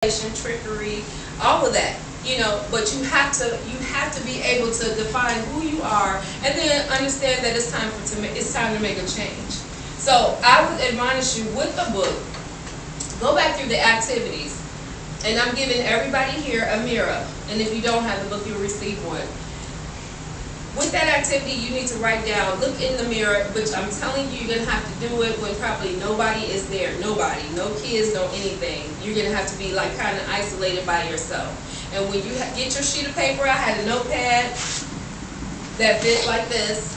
trickery, all of that. But you have to be able to define who you are, and then understand that it's time to make a change. So I would admonish you with the book. Go back through the activities, and I'm giving everybody here a mirror. And if you don't have the book, you'll receive one. With that activity, you need to write down, look in the mirror, which I'm telling you, you're going to have to do it when probably nobody is there. Nobody. No kids, no anything. You're going to have to be like kind of isolated by yourself. And when you get your sheet of paper, I had a notepad that fit like this.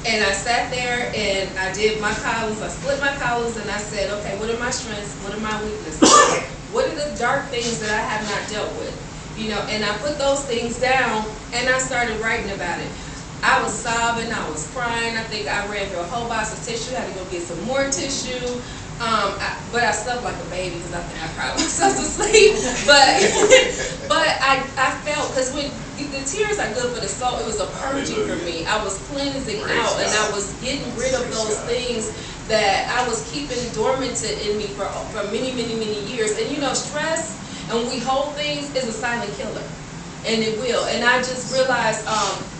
And I sat there and I did my columns. I split my columns and I said, okay, what are my strengths? What are my weaknesses? What are the dark things that I have not dealt with? And I put those things down and I started writing about it. I was sobbing, I was crying. I think I ran through a whole box of tissue, had to go get some more tissue. But I slept like a baby because I think I cried myself to sleep. But I felt, because when the tears are good for the soul, it was a purging for me. I was cleansing out and I was getting rid of those things that I was keeping dormant in me for many, many, many years. And stress, and we hold things, is a silent killer, and it will. And I just realized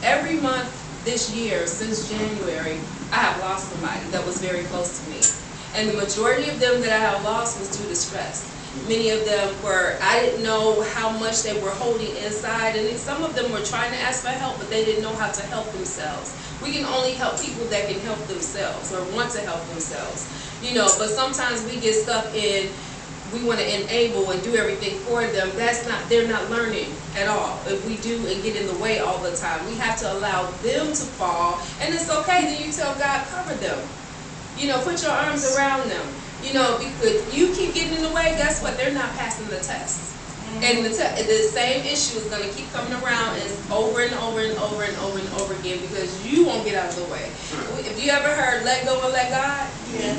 every month this year, since January, I have lost somebody that was very close to me. And the majority of them that I have lost was due to stress. Many of them I didn't know how much they were holding inside, and some of them were trying to ask for help, but they didn't know how to help themselves. We can only help people that can help themselves or want to help themselves. But sometimes we get stuck in, we want to enable and do everything for them. They're not learning at all. If we do and get in the way all the time, we have to allow them to fall, and it's okay. Then you tell God, cover them. Put your arms around them. Because you keep getting in the way, guess what? They're not passing the test. And the same issue is going to keep coming around over and over and over and over and over again, because you won't get out of the way. If you ever heard let go and let God,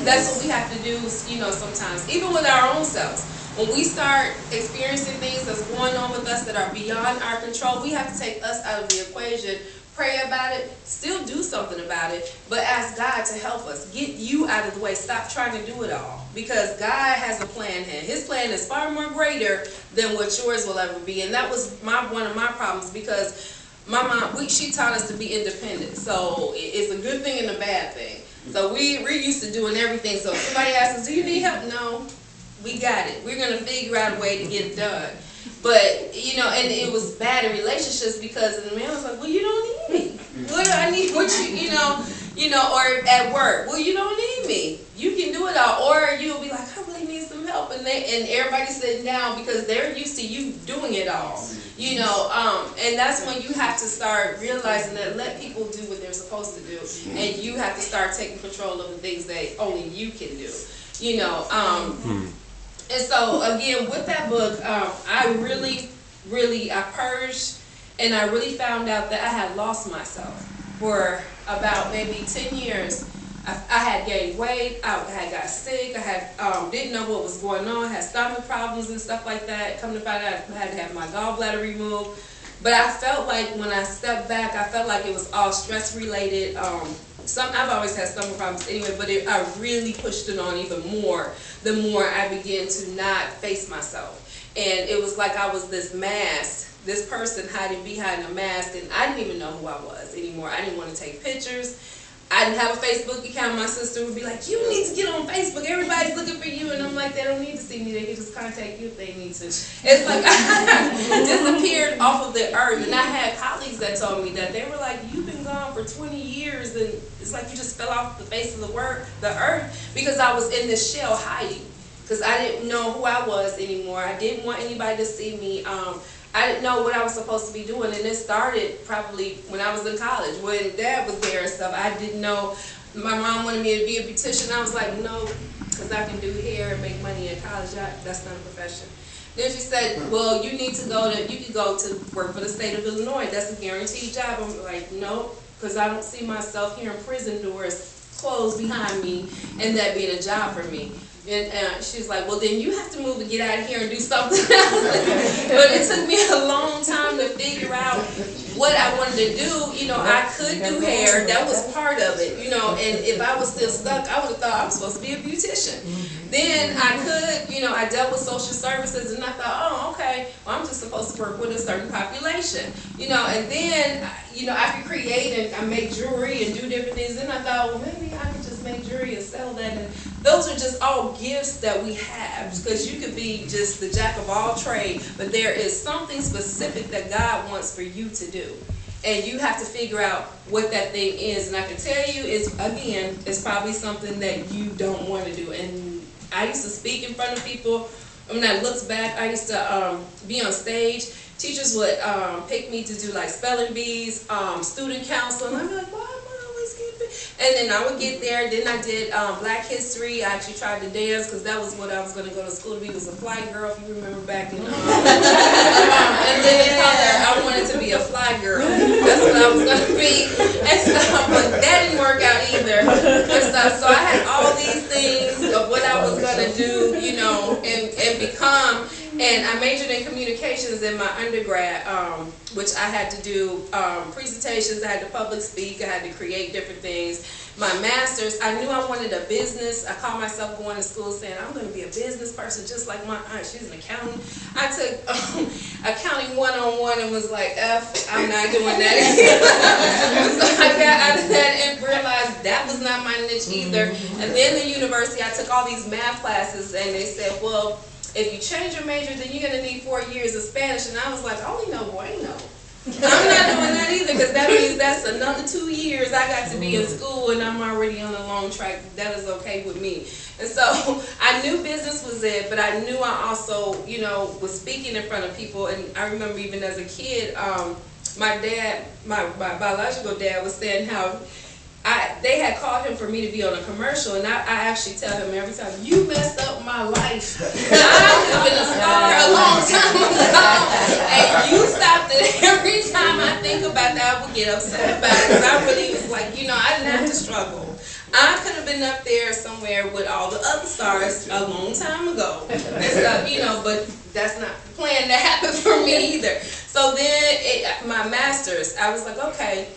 that's what we have to do, sometimes. Even with our own selves. When we start experiencing things that's going on with us that are beyond our control, we have to take us out of the equation. Pray about it, still do something about it, but ask God to help us. Get you out of the way. Stop trying to do it all, because God has a plan here. His plan is far more greater than what yours will ever be. And that was one of my problems, because my mom, she taught us to be independent. So it's a good thing and a bad thing. So we're used to doing everything. So if somebody asks us, do you need help? No, we got it. We're going to figure out a way to get it done. But, and it was bad in relationships, because the man was like, well, you don't need me. What do I need? Or at work, well, you don't need me. You can do it all. Or you'll be like, I really need some help. And everybody's sitting down because they're used to you doing it all. And that's when you have to start realizing that let people do what they're supposed to do. And you have to start taking control of the things that only you can do. And so, again, with that book, I purged, and I really found out that I had lost myself for about maybe 10 years. I had gained weight, I had got sick, I had didn't know what was going on, had stomach problems and stuff like that. Come to find out, I had to have my gallbladder removed. But I felt like when I stepped back, I felt like it was all stress related. I've always had stomach problems anyway, but I really pushed it on even more the more I began to not face myself. And it was like I was this mask, this person hiding behind a mask, and I didn't even know who I was anymore. I didn't want to take pictures. I didn't have a Facebook account. My sister would be like, you need to get on Facebook. Everybody's looking for you. And I'm like, they don't need to see me. They can just contact you if they need to. It's like I disappeared off of the earth. And I had colleagues that told me that. They were like, you've been gone for 20 years, and it's like you just fell off the face of the earth, because I was in this shell hiding. Because I didn't know who I was anymore. I didn't want anybody to see me. I didn't know what I was supposed to be doing, and it started probably when I was in college, when Dad was there and stuff. I didn't know. My mom wanted me to be a beautician. I was like, no, because I can do hair and make money in college. That's not a profession. Then she said, well, you can go to work for the state of Illinois. That's a guaranteed job. I'm like, no, because I don't see myself hearing prison doors closed behind me and that being a job for me. And she's like, well, then you have to move and get out of here and do something else. But it took me a long time to figure out what I wanted to do. I could do hair. That was part of it. And if I was still stuck, I would have thought I was supposed to be a beautician. Then I could, I dealt with social services, and I thought, oh, okay, well, I'm just supposed to work with a certain population, and then, I could create and I make jewelry and do different things. Then I thought, well, maybe I could just make jewelry and sell that. And those are just all gifts that we have, because you could be just the jack of all trade, but there is something specific that God wants for you to do. And you have to figure out what that thing is. And I can tell you, it's probably something that you don't want to do. And I used to speak in front of people. When I looked back, I used to be on stage. Teachers would pick me to do like spelling bees, student council. And I'd be like, why am I always getting picked? And then I would get there. Then I did Black History. I actually tried to dance because that was what I was going to go to school to be. Was a fly girl, if you remember back in. And then I wanted to be a fly girl. That's what I was going to be. And stuff, but that didn't work out either. And stuff. So I had all these things of what I was going to do, and become. And I majored in communications in my undergrad, which I had to do presentations, I had to public speak, I had to create different things. My master's, I knew I wanted a business. I called myself going to school saying, I'm going to be a business person just like my aunt. She's an accountant. I took accounting 101 and was like, I'm not doing that. So I got out of that and realized that was not my niche either. And then the university, I took all these math classes, and they said, well, if you change your major, then you're going to need 4 years of Spanish. And I was like, only no bueno. I'm not doing that either, because that means that's another 2 years I got to be in school, and I'm already on a long track. That is okay with me. And so I knew business was it, but I knew I also, was speaking in front of people. And I remember even as a kid, my dad, my biological dad, was saying how they had called him for me to be on a commercial, and I actually tell him every time, you messed up my life. I could have been a star a long time ago. And you stopped it. Every time I think about that, I would get upset about it, because I really was like, I didn't have to struggle. I could have been up there somewhere with all the other stars a long time ago. And stuff, but that's not the plan that happened for me either. So then my master's, I was like, okay.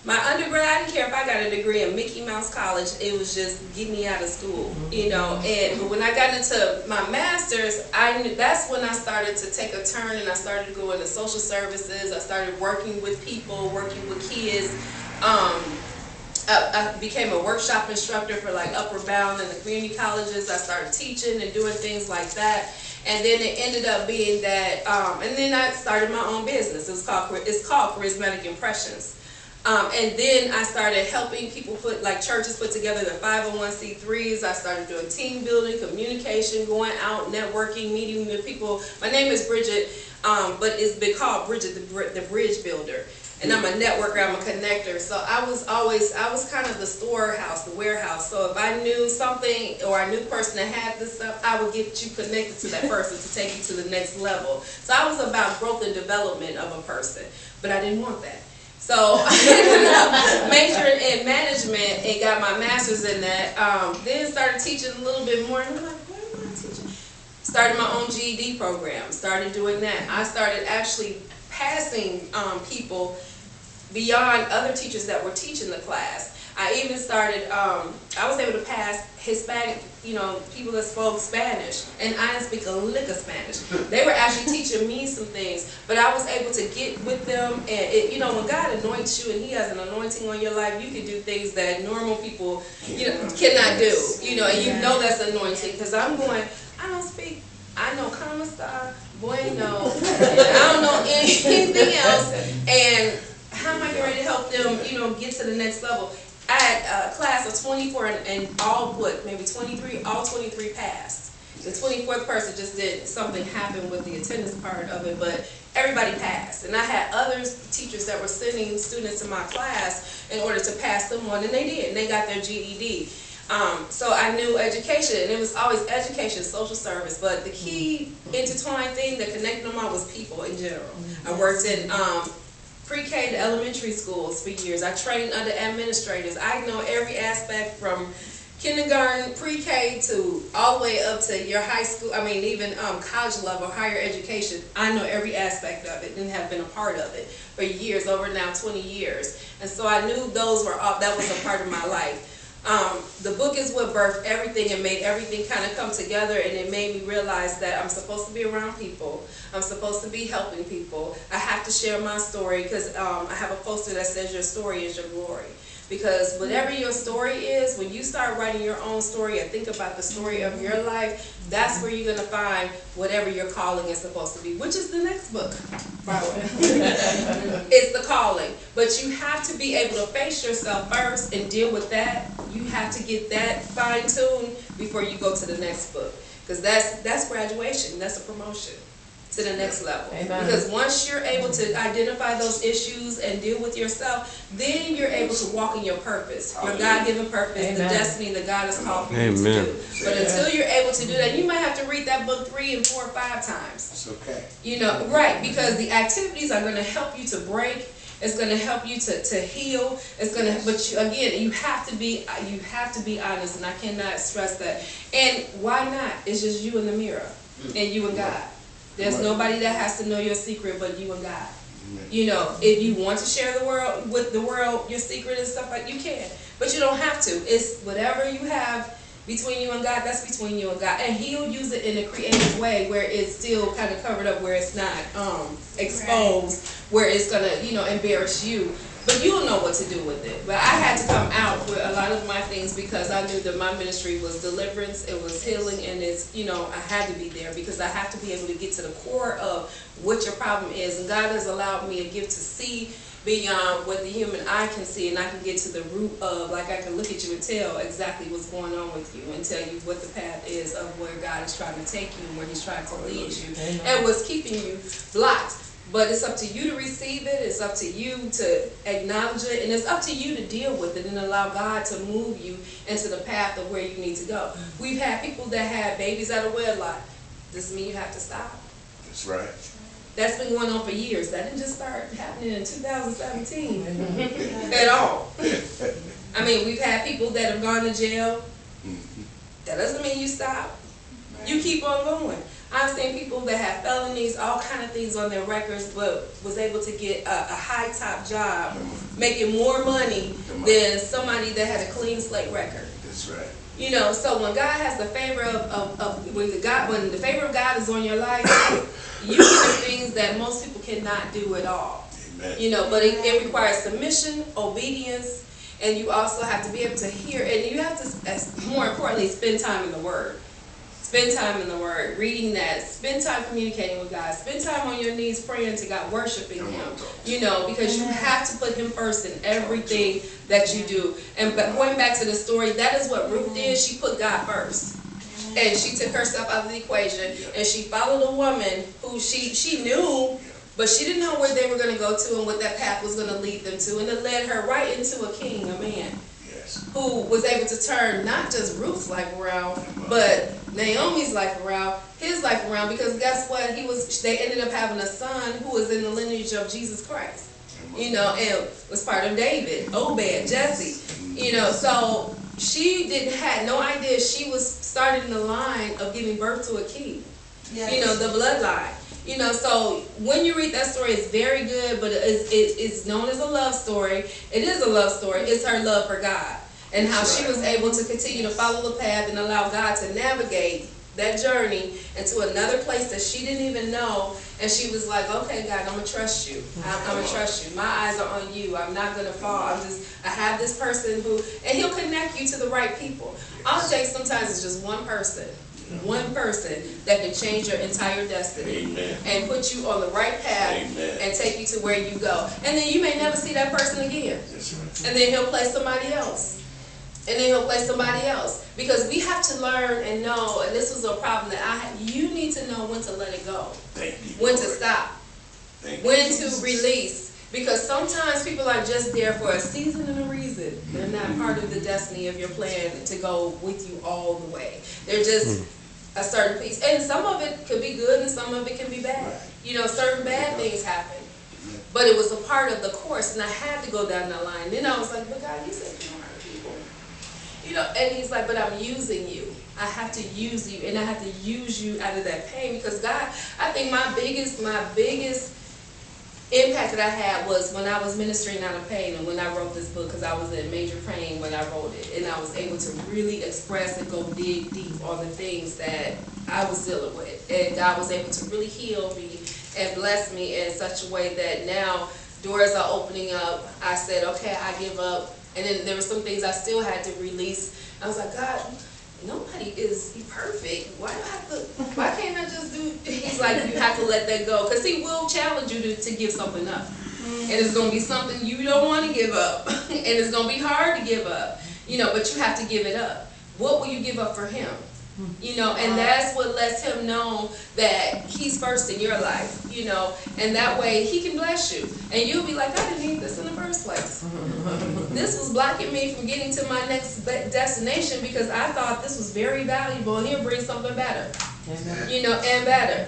My undergrad, I didn't care if I got a degree in Mickey Mouse College. It was just get me out of school, But when I got into my master's, that's when I started to take a turn, and I started to go into social services. I started working with people, working with kids. I became a workshop instructor for like Upward Bound and the community colleges. I started teaching and doing things like that. And then it ended up being that, and then I started my own business. It's called Charismatic Impressions. And then I started helping people churches put together their 501c3s. I started doing team building, communication, going out, networking, meeting with people. My name is Bridget, but it's been called Bridget the Bridge Builder. And I'm a networker, I'm a connector. So I was kind of the storehouse, the warehouse. So if I knew something or I knew a person that had this stuff, I would get you connected to that person to take you to the next level. So I was about growth and development of a person, but I didn't want that. So I ended up majoring in management and got my master's in that. Then started teaching a little bit more. And I'm like, what am I teaching? Started my own GED program. Started doing that. I started actually passing people beyond other teachers that were teaching the class. I even started, I was able to pass Hispanic, people that spoke Spanish, and I didn't speak a lick of Spanish. They were actually teaching me some things, but I was able to get with them, and when God anoints you and He has an anointing on your life, you can do things that normal people, cannot do, and that's anointing, because I don't speak, I know Kamastar, bueno, I don't know anything else, and how am I going to help them, get to the next level? I had a class of 24 and maybe 23, all 23 passed. The 24th person just did something happen with the attendance part of it, but everybody passed. And I had other teachers that were sending students in my class in order to pass them on, and they did. And they got their GED. So I knew education, and it was always education, social service, but the key intertwined thing that connected them all was people in general. I worked in pre-K to elementary schools for years. I trained under administrators. I know every aspect from kindergarten, pre-K to all the way up to your high school, even college level, higher education. I know every aspect of it and have been a part of it for years, over now 20 years. And so I knew that was a part of my life. The book is what birthed everything and made everything kind of come together, and it made me realize that I'm supposed to be around people. I'm supposed to be helping people. I have to share my story because I have a poster that says your story is your glory. Because whatever your story is, when you start writing your own story and think about the story of your life, that's where you're going to find whatever your calling is supposed to be, which is the next book, by the way. It's the calling. But you have to be able to face yourself first and deal with that. You have to get that fine-tuned before you go to the next book. Because that's graduation. That's a promotion to the next level. Amen. Because once you're able to identify those issues and deal with yourself, then you're able to walk in your purpose, your God-given purpose, Amen. the destiny that God has called for you to do. But until you're able to do that, you might have to read that book 3 and 4 or 5 times. It's okay. You know, right? Because the activities are going to help you to break. It's going to help you to heal. It's going to, but again, you have to be honest, and I cannot stress that. And why not? It's just you in the mirror and you and God. There's nobody that has to know your secret but you and God. You know, if you want to share with the world your secret and stuff like, you can, but you don't have to. It's whatever you have between you and God, that's between you and God, and He'll use it in a creative way where it's still kind of covered up, where it's not exposed, where it's gonna, you know, embarrass you. But you'll know what to do with it. But I had to come out with a lot of my things because I knew that my ministry was deliverance, it was healing, and it's, you know, I had to be there because I have to be able to get to the core of what your problem is. And God has allowed me a gift to see beyond what the human eye can see, and I can get to the root of, like, I can look at you and tell exactly what's going on with you and tell you what the path is of where God is trying to take you and where He's trying to lead you and what's keeping you blocked. But it's up to you to receive it, it's up to you to acknowledge it, and it's up to you to deal with it and allow God to move you into the path of where you need to go. We've had people that had babies out of wedlock. Doesn't mean you have to stop. That's right. That's been going on for years. That didn't just start happening in 2017 at all. I mean, we've had people that have gone to jail. That doesn't mean you stop. You keep on going. I've seen people that have felonies, all kind of things on their records, but was able to get a high top job, making more money than somebody that had a clean slate record. That's right. You know, so when God has the favor when the favor of God is on your life, you can do things that most people cannot do at all. Amen. You know, but it requires submission, obedience, and you also have to be able to hear, and you have to, more importantly, spend time in the Word. Spend time in the Word, reading that. Spend time communicating with God. Spend time on your knees praying to God, worshiping Him. You know, because you have to put Him first in everything that you do. And going back to the story, that is what Ruth did. She put God first. And she took herself out of the equation. And she followed a woman who she knew, but she didn't know where they were going to go to and what that path was going to lead them to. And it led her right into a king, a man, who was able to turn not just Ruth's life around, but Naomi's life around, his life around, because guess what? They ended up having a son who was in the lineage of Jesus Christ, you know, and was part of David, Obed, Jesse, you know. So she had no idea she was started in the line of giving birth to a king, you know, the bloodline. You know, so when you read that story, it's very good, but it's known as a love story. It is a love story. It's her love for God and how she was able to continue to follow the path and allow God to navigate that journey into another place that she didn't even know. And she was like, okay, God, I'm going to trust you. I'm going to trust you. My eyes are on you. I'm not going to fall. I have this person who, and He'll connect you to the right people. All it takes sometimes is just one person that can change your entire destiny. Amen. And put you on the right path. Amen. And take you to where you go. And then you may never see that person again. That's right. And then He'll place somebody else. And then He'll place somebody else. Because we have to learn and know, and this was a problem that I had, you need to know when to let it go. Thank you. When to stop. When to release. Because sometimes people are just there for a season and a reason. They're not part of the destiny of your plan to go with you all the way. They're just a certain piece. And some of it could be good and some of it can be bad. You know, certain bad things happen. But it was a part of the course, and I had to go down that line. And then I was like, but God, you said you don't hurt people. You know, and He's like, but I'm using you. I have to use you, and I have to use you out of that pain. Because God, I think my biggest impact that I had was when I was ministering out of pain and when I wrote this book, because I was in major pain when I wrote it, and I was able to really express and go dig deep on the things that I was dealing with, and God was able to really heal me and bless me in such a way that now doors are opening up. I said, okay, I give up, and then there were some things I still had to release. I was like, God, nobody is perfect. Why can't I just do? He's like, you have to let that go, because he will challenge you to give something up, and it's going to be something you don't want to give up, and it's going to be hard to give up, but you have to give it up. What will you give up for him? And that's what lets him know that he's first in your life, and that way he can bless you, and you'll be like, I didn't need this in the first place. This was blocking me from getting to my next destination because I thought this was very valuable, and he'll bring something better, and better.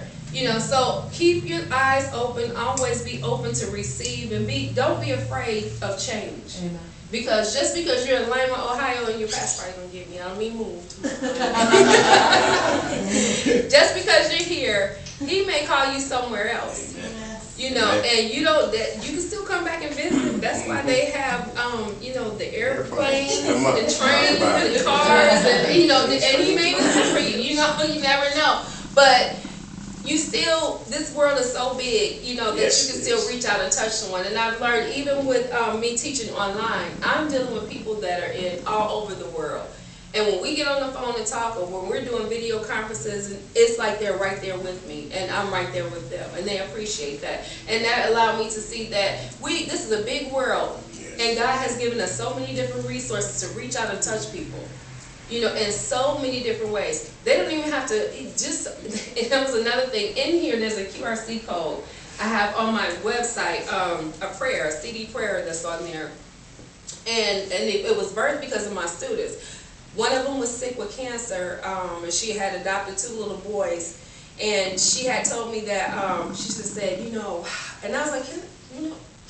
So keep your eyes open, always be open to receive, and don't be afraid of change. Amen. Because just because you're in Lima, Ohio, and your pastor ain't gonna give you, I don't mean moved. Just because you're here, he may call you somewhere else. And you can still come back and visit. That's why they have, the airplanes, the trains, and the cars, and and he may visit for you. You never know. But this world is so big, that you can still reach out and touch someone. And I've learned, even with me teaching online, I'm dealing with people that are all over the world. And when we get on the phone and talk, or when we're doing video conferences, it's like they're right there with me, and I'm right there with them, and they appreciate that. And that allowed me to see that this is a big world, and God has given us so many different resources to reach out and touch people. In so many different ways. They don't even have to and that was another thing. In here, there's a QRC code. I have on my website a CD prayer that's on there. And it was birthed because of my students. One of them was sick with cancer, and she had adopted 2 little boys. And she had told me that, she just said, and I was like,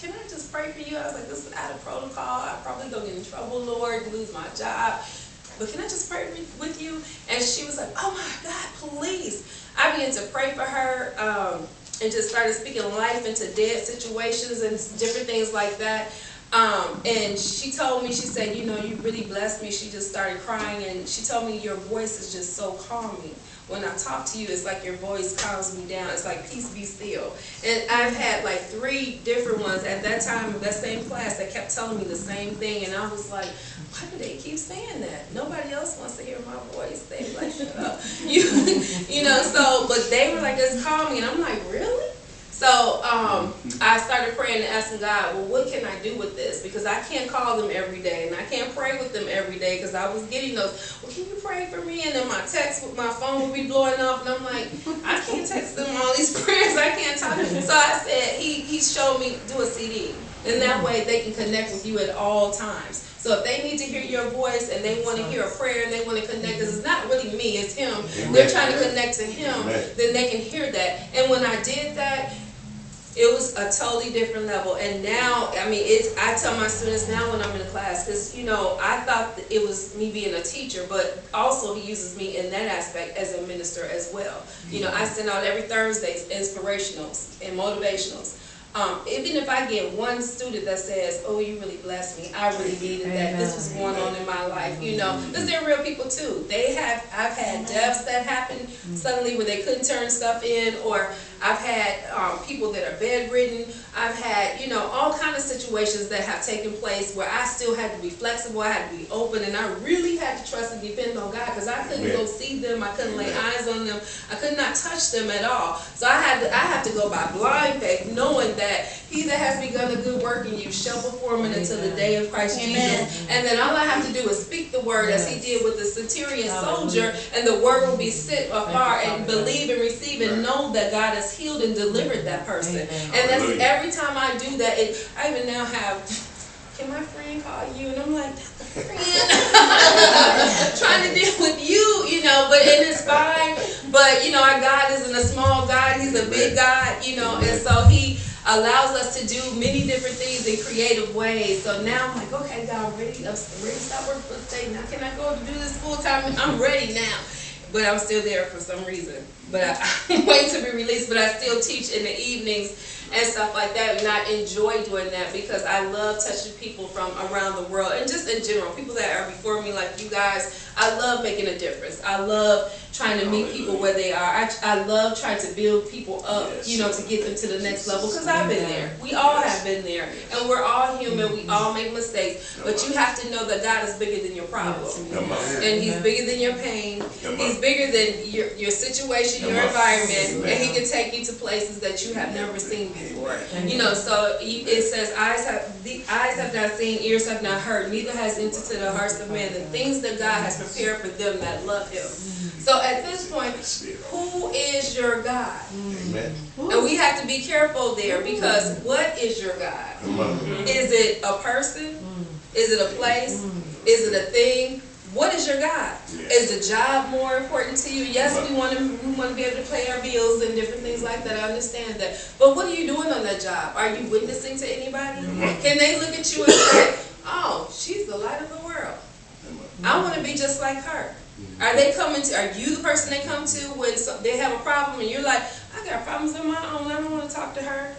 can I just pray for you? I was like, this is out of protocol. I'm probably going to get in trouble, Lord, lose my job. But can I just pray with you? And she was like, oh my God, please. I began to pray for her and just started speaking life into dead situations and different things like that. And she told me, she said, you really blessed me. She just started crying, and she told me, your voice is just so calming. When I talk to you, it's like your voice calms me down. It's like, peace be still. And I've had like 3 different ones at that time, that same class, that kept telling me the same thing. And I was like, why do they keep saying that? Nobody else wants to hear my voice. They be like, shut up. But they were like, it's calming. And I'm like, really? So I started praying and asking God, well, what can I do with this? Because I can't call them every day, and I can't pray with them every day, because I was getting those, well, can you pray for me? And then my text with my phone would be blowing off, and I'm like, I can't text them all these prayers. I can't talk to them. So I said, he showed me, do a CD. And that way they can connect with you at all times. So if they need to hear your voice and they want to hear a prayer and they want to connect, because it's not really me, it's him. They're trying to connect to him, then they can hear that. And when I did that, it was a totally different level. And now, I tell my students now when I'm in class, because, I thought that it was me being a teacher, but also he uses me in that aspect as a minister as well. I send out every Thursday inspirationals and motivationals. Even if I get one student that says, oh, you really blessed me, I really needed that, this was going on in my life, because they're real people too. I've had deaths that happened suddenly where they couldn't turn stuff in, or I've had people that are bedridden. I've had, all kind of situations that have taken place where I still had to be flexible, I had to be open, and I really had to trust and depend on God, because I couldn't go see them, I couldn't lay eyes on them, I could not touch them at all. So I have to go by blind faith, knowing that he that has begun a good work in you shall perform it until the day of Christ Jesus. And then all I have to do is speak the word, as he did with the centurion soldier, and the word will be sent afar, and believe and receive and know that God has healed and delivered that person. And that's every time I do that. I even now have, can my friend call you? And I'm like, friend, trying to deal with you, but and it's fine. But our God isn't a small God; He's a big God, and so He allows us to do many different things in creative ways. So now I'm like, okay, God, I'm ready to stop working for the state. Now can I go to do this full time? I'm ready now. But I'm still there for some reason. But I'm waiting to be released. But I still teach in the evenings. and stuff like that. And I enjoy doing that because I love touching people from around the world and just in general, people that are before me like you guys. I love making a difference. I love trying to meet people where they are. I love trying to build people up, you know, to get them to the next level, because I've been there. We all have been there, and we're all human. We all make mistakes, but you have to know that God is bigger than your problem, and He's bigger than your pain. He's bigger than your situation, your environment, and He can take you to places that you have never seen before. You know, so it says, eyes have not seen, ears have not heard, neither has entered to the hearts of man the things that God has prepared for them that love Him. So at this point, who is your God? Amen. And we have to be careful there, because what is your God? Is it a person? Is it a place? Is it a thing? What is your God? Is the job more important to you? Yes, we want to be able to pay our bills and different things like that. I understand that. But what are you doing on that job? Are you witnessing to anybody? Can they look at you and say, oh, she's the light of the world. I want to be just like her. Are you the person they come to when they have a problem and you're like, I got problems of my own, I don't want to talk to her.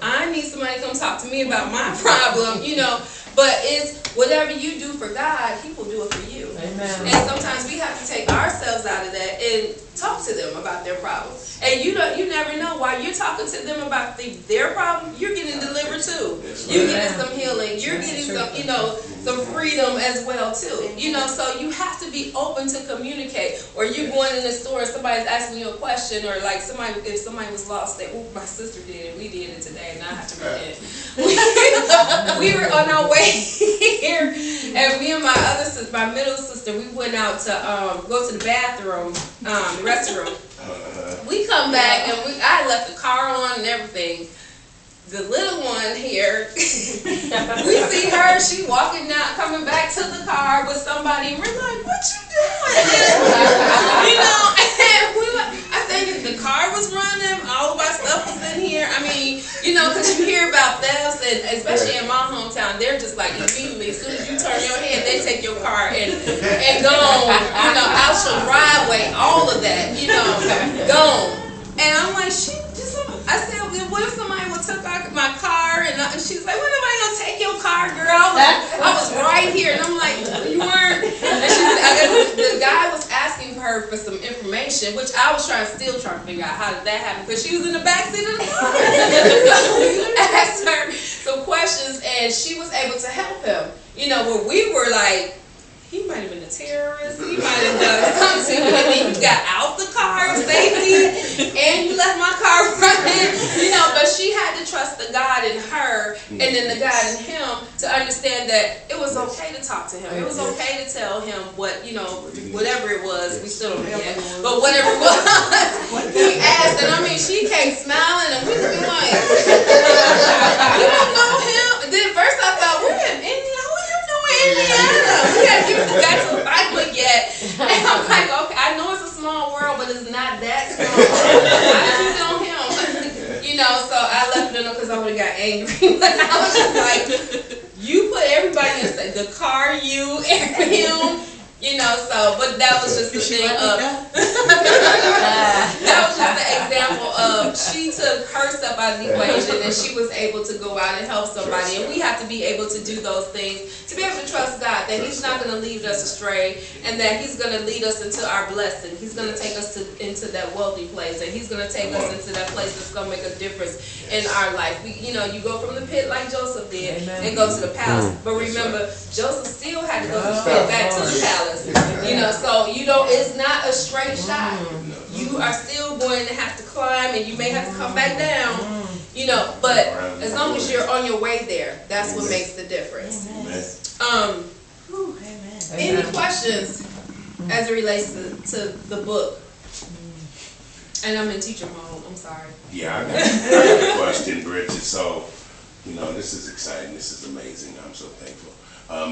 I need somebody to come talk to me about my problem, you know. But it's whatever you do for God, He will do it for you. Amen. And sometimes we have to take ourselves out of that and talk to them about their problems. And you never know, while you're talking to them about their problem, you're getting delivered too. You're getting some healing. You're getting some, you know, some freedom as well too. You know, so you have to be open to communicate. Or you're going in the store and somebody's asking you a question, or like if somebody was lost, my sister did it, we did it today, and I have to read it. We were on our way here, and me and my middle sister, we went out to go to the bathroom, the restroom. We come back and I left the car on and everything. The little one here, we see her, she walking out, coming back to the car with somebody, and we're like, what you doing? You know, and I think the car was running, all of our stuff was in here. I mean, you know, because you hear about thefts, and especially in my hometown, they're just like, immediately, as soon as you turn your head, they take your car and gone, you know, out your driveway, all of that, you know, gone. And I'm like, I said, what if somebody would took my car? And she's like, well, nobody gonna take your car, girl. I was right here. And I'm like, you weren't. And she said, the guy was asking her for some information, which I was still trying to figure out how did that happen, because she was in the backseat of the car. So we asked her some questions, and she was able to help him. You know, where we were like, he might have been a terrorist. He might have done something. And then you got out the car safely, and you left my car running. You know, but she had to trust the God in her, and then the God in him, to understand that it was okay to talk to him. It was okay to tell him what, you know, whatever it was. We still don't know yet, but whatever it was, he asked, and I mean, she came smiling, and we were like, you don't know him. And then first I thought, we're in India. Indiana. We haven't even got to the Bible yet. And I'm like, okay, I know it's a small world, but it's not that small. I do know him. You know, so I left it because I would have got angry. But I was just like, you put everybody in the car, you, him. You know, so, but that was just the thing of, that was just the example of, she took herself out of the equation and she was able to go out and help somebody. And we have to be able to do those things, to be able to trust God, that He's not going to lead us astray, and that He's going to lead us into our blessing. He's going to take us into that wealthy place, and He's going to take us into that place that's going to make a difference in our life. You know, you go from the pit like Joseph did and go to the palace. But remember, Joseph still had to go from the pit back to the palace. You know, so it's not a straight shot. You are still going to have to climb, and you may have to come back down. You know, but as long as you're on your way there, that's what makes the difference. Any questions as it relates to the book? And I'm in teacher mode. I'm sorry. Yeah, I got a question, Bridget. So, you know, this is exciting. This is amazing. I'm so thankful.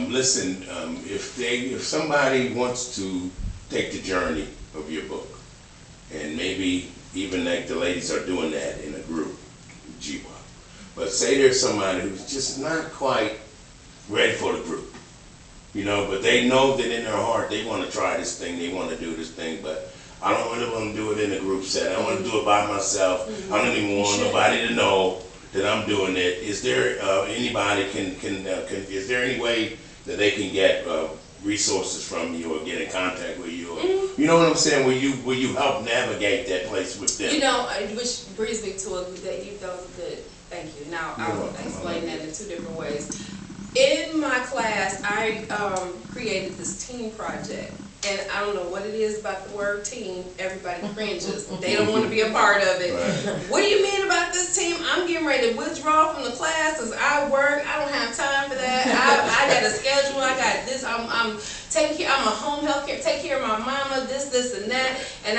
Listen, if somebody wants to take the journey of your book, and maybe even like the ladies are doing that in a group, Jiwa, but say there's somebody who's just not quite ready for the group, you know, but they know that in their heart they want to try this thing, they want to do this thing, but I don't really want to do it in a group setting. I want to do it by myself. I don't even want nobody to know that I'm doing it. Is there anybody is there any way that they can get resources from you or get in contact with you? Or, you know what I'm saying? Will you help navigate that place with them? You know, which brings me to that was good. Thank you. Now I'll explain that in two different ways. In my class, I created this team project. And I don't know what it is about the word team. Everybody cringes. They don't want to be a part of it. Right. What do you mean about this team? I'm getting ready to withdraw from the class because I work. I don't have time for that. I got a schedule. I got this. I'm taking care. I'm a home health care. Take care of my mama. This, and that. And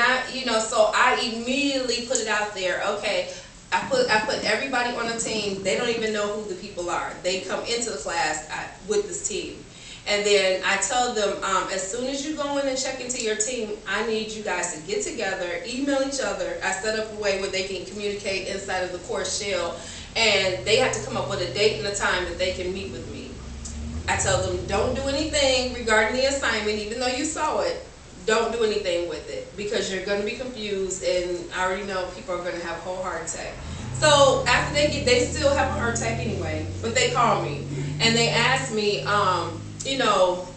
so I immediately put it out there. Okay. I put everybody on a team. They don't even know who the people are. They come into the class with this team. And then I tell them, as soon as you go in and check into your team, I need you guys to get together, email each other. I set up a way where they can communicate inside of the course shell, and they have to come up with a date and a time that they can meet with me. I tell them, don't do anything regarding the assignment, even though you saw it. Don't do anything with it, because you're going to be confused, and I already know people are going to have a whole heart attack. So after they still have a heart attack anyway, but they call me, and they ask me,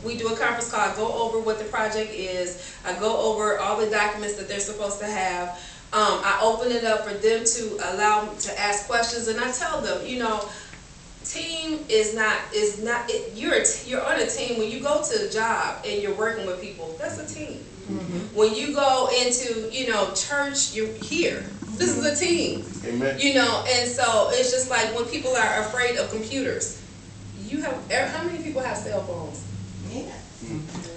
we do a conference call. I go over what the project is. I go over all the documents that they're supposed to have. I open it up for them to allow them to ask questions, and I tell them, team you're on a team. When you go to a job and you're working with people, that's a team. Mm-hmm. When you go into, church, you're here. This is a team. Amen. And so it's just like when people are afraid of computers. How many people have cell phones? Yeah.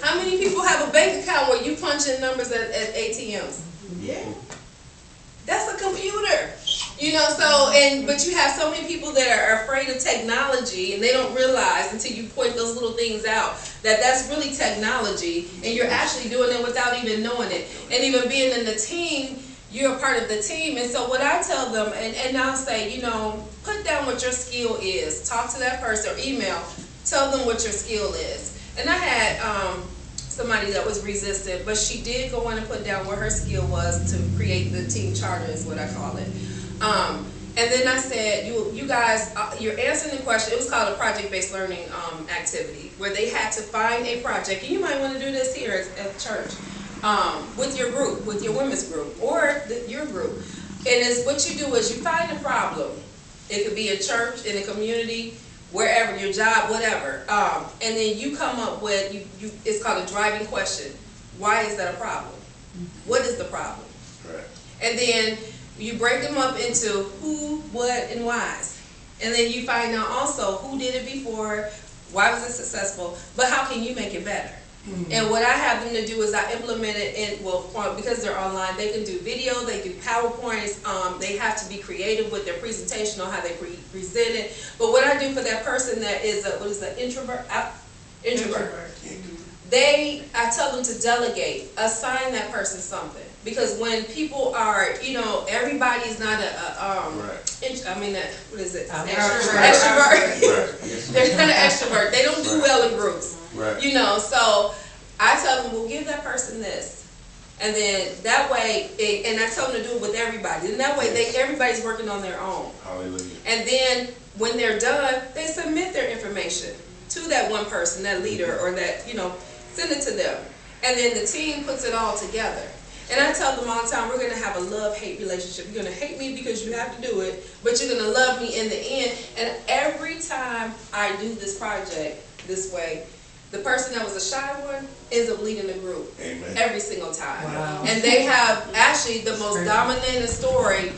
How many people have a bank account where you punch in numbers at ATMs? Yeah. That's a computer. But you have so many people that are afraid of technology, and they don't realize until you point those little things out that that's really technology, and you're actually doing it without even knowing it. And even being in the team, you're a part of the team. And so what I tell them, and I'll say, put down what your skill is. Talk to that person or email. Tell them what your skill is. And I had somebody that was resistant, but she did go in and put down what her skill was to create the team charter, is what I call it. And then I said, you guys, you're answering the question. It was called a project-based learning activity, where they had to find a project. And you might want to do this here at church. With your group, with your women's group, or your group. And it's what you do is you find a problem. It could be a church, in a community, wherever, your job, whatever. And then you come up with, it's called a driving question. Why is that a problem? What is the problem? Right. And then you break them up into who, what, and whys. And then you find out also who did it before, why was it successful, but how can you make it better? Mm-hmm. And what I have them to do is I implement it because they're online, they can do video, they do PowerPoints, they have to be creative with their presentation on how they present it. But what I do for that person that is introvert. I tell them to delegate, assign that person something. Because when people are, everybody's not what is it? Extrovert. They're not an extrovert. They don't do well in groups. Right. So I tell them, we'll give that person this. And then that way, and I tell them to do it with everybody. And that way, everybody's working on their own. Hallelujah. And then when they're done, they submit their information to that one person, that leader, or that, send it to them. And then the team puts it all together. And I tell them all the time, we're going to have a love-hate relationship. You're going to hate me because you have to do it, but you're going to love me in the end. And every time I do this project this way, the person that was a shy one ends up leading the group. Amen. Every single time. Wow. And they have actually the most dominant story